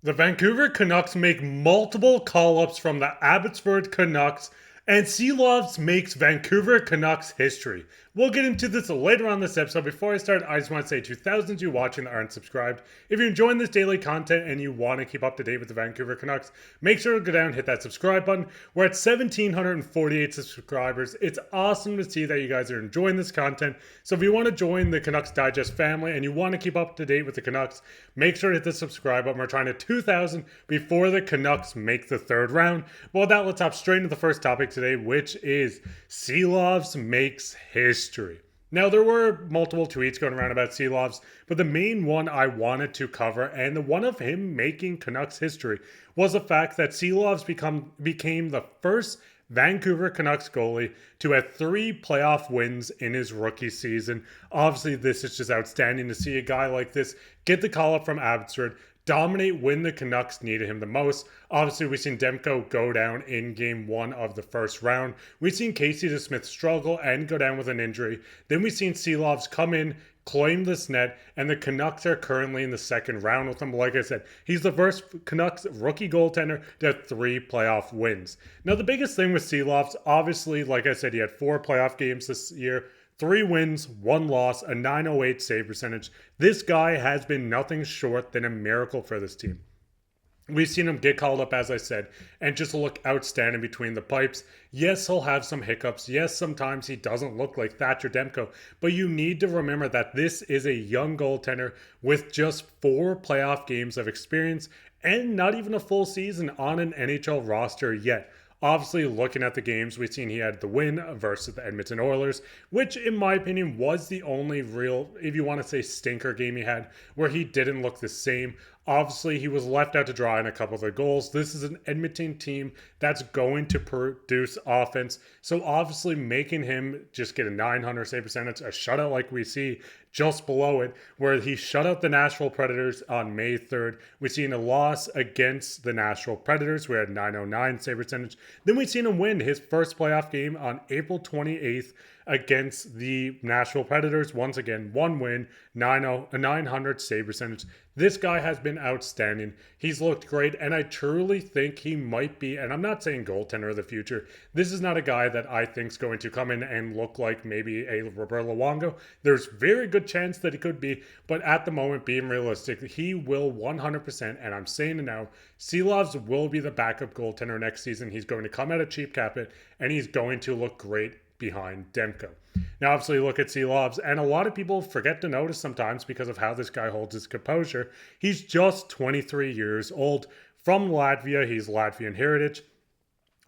The Vancouver Canucks make multiple call-ups from the Abbotsford Canucks, and Silovs makes Vancouver Canucks history. We'll get into this later on this episode. Before I start, I just want to say to thousands of you watching that aren't subscribed, if you're enjoying this daily content and you want to keep up to date with the Vancouver Canucks, make sure to go down and hit that subscribe button. We're at 1,748 subscribers. It's awesome to see that you guys are enjoying this content. So if you want to join the Canucks Digest family and you want to keep up to date with the Canucks, make sure to hit the subscribe button. We're trying to 2,000 before the Canucks make the third round. Well, with that, let's hop straight into the first topic today, which is Silovs makes history. Now, there were multiple tweets going around about Silovs, but the main one I wanted to cover, and the one of him making Canucks history, was the fact that Silovs became the first Vancouver Canucks goalie to have 3 playoff wins in his rookie season. Obviously, this is just outstanding to see a guy like this get the call up from Abbotsford, dominate when the Canucks needed him the most. Obviously, we've seen Demko go down in game 1 of the first round. We've seen Casey DeSmith struggle and go down with an injury. Then we've seen Silovs come in, claim this net, and the Canucks are currently in the second round with him. Like I said, he's the first Canucks rookie goaltender to have 3 playoff wins. Now, the biggest thing with Silovs, obviously, like I said, he had 4 playoff games this year. 3 wins, 1 loss, a 908 save percentage. This guy has been nothing short than a miracle for this team. We've seen him get called up, as I said, and just look outstanding between the pipes. Yes, he'll have some hiccups. Yes, sometimes he doesn't look like Thatcher Demko. But you need to remember that this is a young goaltender with just 4 playoff games of experience and not even a full season on an NHL roster yet. Obviously, looking at the games, we've seen he had the win versus the Edmonton Oilers, which in my opinion was the only real, if you want to say, stinker game he had, where he didn't look the same. Obviously, he was left out to dry in a couple of the goals. This is an Edmonton team that's going to produce offense. So obviously making him just get a 900 save percentage, a shutout like we see just below it, where he shut out the Nashville Predators on May 3rd. We've seen a loss against the Nashville Predators. We had 909 save percentage. Then we've seen him win his first playoff game on April 28th against the Nashville Predators. Once again, 1 win, 900 save percentage. This guy has been outstanding. He's looked great, and I truly think he might be, and I'm not saying goaltender of the future. This is not a guy that I think is going to come in and look like maybe a Roberto Luongo. There's very good chance that he could be, but at the moment, being realistic, he will 100%, and I'm saying it now, Silovs will be the backup goaltender next season. He's going to come at a cheap cap hit, and he's going to look great behind Demko. Now, obviously, you look at Silovs, and a lot of people forget to notice sometimes because of how this guy holds his composure. He's just 23 years old. From Latvia, he's Latvian heritage.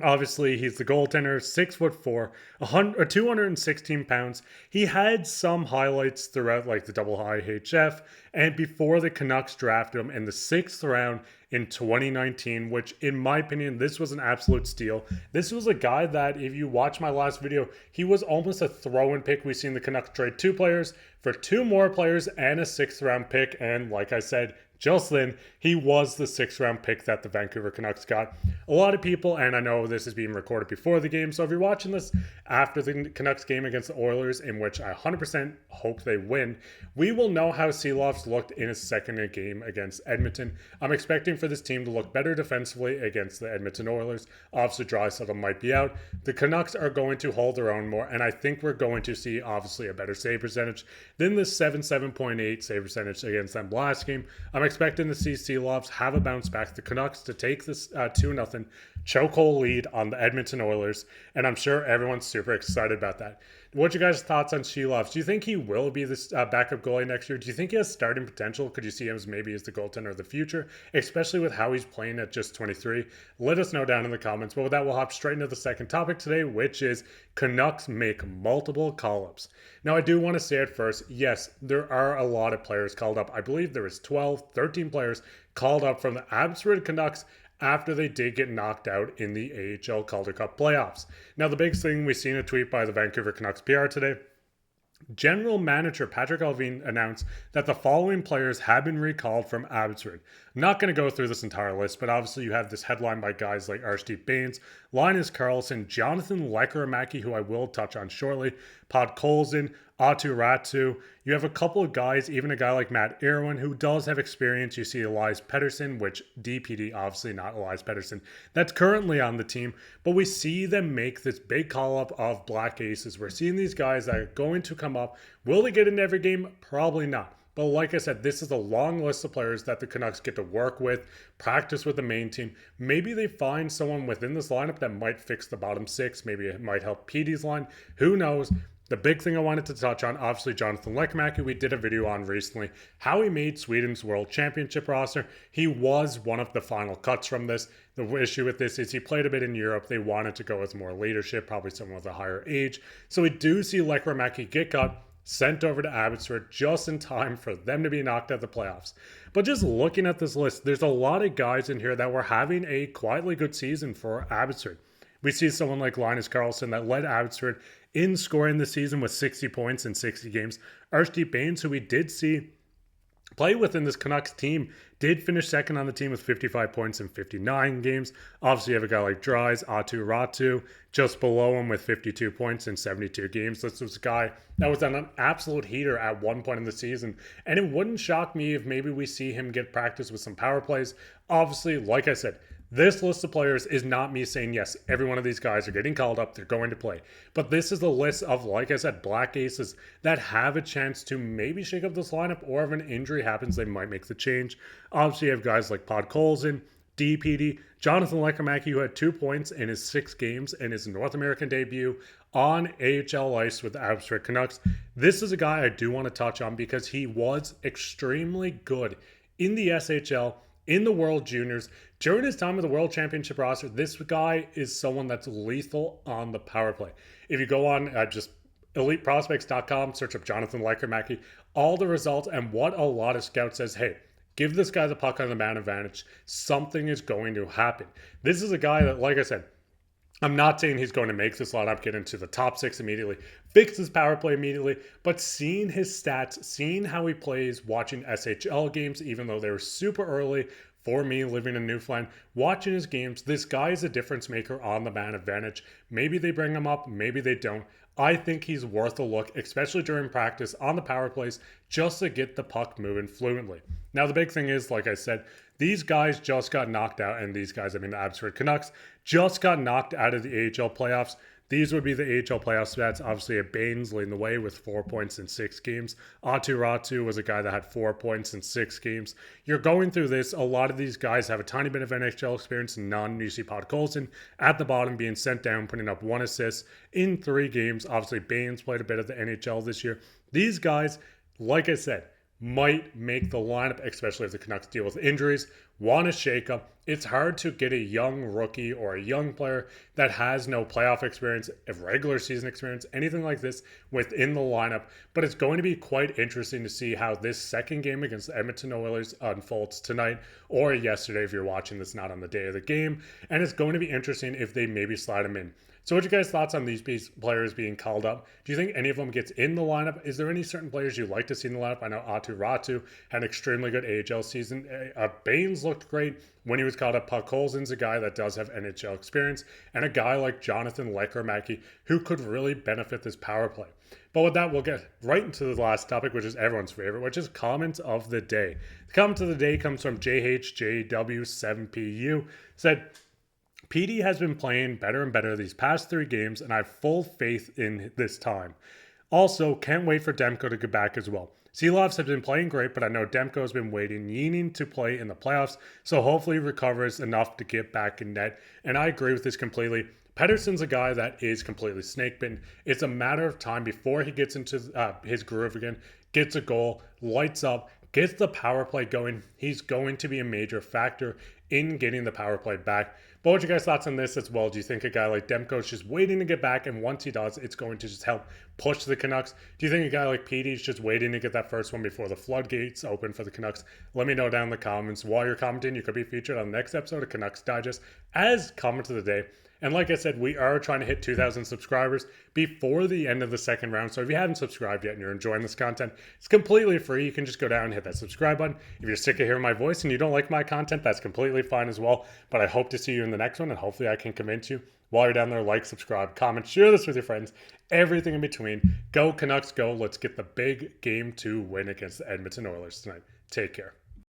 Obviously, he's the goaltender, 6'4", 216 pounds. He had some highlights throughout, like the double IHF, and before the Canucks drafted him in the 6th round in 2019, which, in my opinion, this was an absolute steal. This was a guy that, if you watch my last video, he was almost a throw-in pick. We've seen the Canucks trade 2 players for 2 more players and a 6th round pick, and like I said, just then, he was the 6th round pick that the Vancouver Canucks got. A lot of people, and I know this is being recorded before the game, so if you're watching this after the Canucks game against the Oilers, in which I 100% hope they win, we will know how Silovs looked in his second game against Edmonton. I'm expecting for this team to look better defensively against the Edmonton Oilers. Obviously, Draisaitl might be out. The Canucks are going to hold their own more, and I think we're going to see, obviously, a better save percentage than the 7.8 save percentage against them last game. I'm expecting to see Silovs have a bounce back. The Canucks to take this 2-0 chokehold lead on the Edmonton Oilers, and I'm sure everyone's super excited about that. What's your guys' thoughts on Silovs? Do you think he will be this backup goalie next year? Do you think he has starting potential? Could you see him as maybe as the goaltender of the future, especially with how he's playing at just 23? Let us know down in the comments. But with that, we'll hop straight into the second topic today, which is Canucks make multiple call-ups. Now, I do want to say at first, yes, there are a lot of players called up. I believe there was 12, 13 players called up from the Abbotsford Canucks after they did get knocked out in the AHL Calder Cup playoffs. Now, the biggest thing, we've seen a tweet by the Vancouver Canucks PR today. General Manager Patrik Allvin announced that the following players have been recalled from Abbotsford: I'm not going to go through this entire list, but obviously you have this headline by guys like Arturs Silovs, Linus Karlsson, Jonathan Lekkerimäki, who I will touch on shortly, Podkolzin, Aatu Räty. You have a couple of guys, even a guy like Matt Irwin, who does have experience. You see Elias Pettersson, which DPD, obviously not Elias Pettersson, that's currently on the team. But we see them make this big call-up of Black Aces. We're seeing these guys that are going to come up. Will they get into every game? Probably not. But like I said, this is a long list of players that the Canucks get to work with, practice with the main team. Maybe they find someone within this lineup that might fix the bottom six. Maybe it might help PD's line. Who knows? The big thing I wanted to touch on, obviously, Jonathan Lekkerimäki, we did a video on recently, how he made Sweden's World Championship roster. He was one of the final cuts from this. The issue with this is he played a bit in Europe. They wanted to go with more leadership, probably someone with a higher age. So we do see Lekkerimäki get cut, sent over to Abbotsford just in time for them to be knocked out of the playoffs. But just looking at this list, there's a lot of guys in here that were having a quietly good season for Abbotsford. We see someone like Linus Karlsson that led Abbotsford in scoring this season with 60 points in 60 games. Archie Baines, who we did see play within this Canucks team, did finish second on the team with 55 points in 59 games. Obviously, you have a guy like Dries, Aatu Räty, just below him with 52 points in 72 games. This was a guy that was an absolute heater at one point in the season. And it wouldn't shock me if maybe we see him get practice with some power plays. Obviously, like I said, this list of players is not me saying, yes, every one of these guys are getting called up, they're going to play. But this is a list of, like I said, Black Aces that have a chance to maybe shake up this lineup, or if an injury happens, they might make the change. Obviously, you have guys like Podkolzin, DPD, Jonathan Lekkerimäki, who had 2 points in his 6 games in his North American debut on AHL ice with the Abbotsford Canucks. This is a guy I do want to touch on because he was extremely good in the SHL, in the World Juniors. During his time with the World Championship roster, this guy is someone that's lethal on the power play. If you go on just eliteprospects.com, search up Jonathan Lekkerimäki, all the results and what a lot of scouts says, hey, give this guy the puck on the man advantage. Something is going to happen. This is a guy that, like I said, I'm not saying he's going to make this lineup, get into the top 6 immediately, fix his power play immediately, but seeing his stats, seeing how he plays, watching SHL games, even though they were super early for me living in Newfoundland, watching his games, this guy is a difference maker on the man advantage. Maybe they bring him up, maybe they don't. I think he's worth a look, especially during practice on the power plays, just to get the puck moving fluently. Now, the big thing is, like I said, these guys just got knocked out, and these guys, I mean the Abbotsford Canucks, just got knocked out of the AHL playoffs. These would be the AHL playoff stats. Obviously, a Baines leading the way with 4 points in 6 games. Aatu Räty was a guy that had 4 points in 6 games. You're going through this. A lot of these guys have a tiny bit of NHL experience, none. You see Podkolzin at the bottom being sent down, putting up 1 assist in 3 games. Obviously, Baines played a bit of the NHL this year. These guys, like I said, might make the lineup, especially if the Canucks deal with injuries, want to shake up. It's hard to get a young rookie or a young player that has no playoff experience, regular season experience, anything like this within the lineup. But it's going to be quite interesting to see how this second game against the Edmonton Oilers unfolds tonight or yesterday if you're watching this not on the day of the game. And it's going to be interesting if they maybe slide them in. So what's your guys' thoughts on these players being called up? Do you think any of them gets in the lineup? Is there any certain players you'd like to see in the lineup? I know Aatu Räty had an extremely good AHL season. Baines looked great when he was called up. Podkolzin's a guy that does have NHL experience, and a guy like Jonathan Lekkerimäki who could really benefit this power play. But with that, we'll get right into the last topic, which is everyone's favorite, which is comments of the day. The comment of the day comes from JHJW7PU. Said, PD has been playing better and better these past 3 games, and I have full faith in this time. Also, can't wait for Demko to get back as well. Silovs have been playing great, but I know Demko has been waiting, needing to play in the playoffs, so hopefully he recovers enough to get back in net. And I agree with this completely. Pettersson's a guy that is completely snake-bitten. It's a matter of time before he gets into his groove again, gets a goal, lights up, gets the power play going. He's going to be a major factor in getting the power play back. But what's your guys' thoughts on this as well? Do you think a guy like Demko is just waiting to get back, and once he does, it's going to just help push the Canucks? Do you think a guy like Petey is just waiting to get that first one before the floodgates open for the Canucks? Let me know down in the comments. While you're commenting, you could be featured on the next episode of Canucks Digest as comment of the day. And like I said, we are trying to hit 2,000 subscribers before the end of the second round. So if you haven't subscribed yet and you're enjoying this content, it's completely free. You can just go down and hit that subscribe button. If you're sick of hearing my voice and you don't like my content, that's completely fine as well. But I hope to see you in the next one, and hopefully I can convince you. While you're down there, like, subscribe, comment, share this with your friends, everything in between. Go Canucks, go. Let's get the big Game 2 win against the Edmonton Oilers tonight. Take care.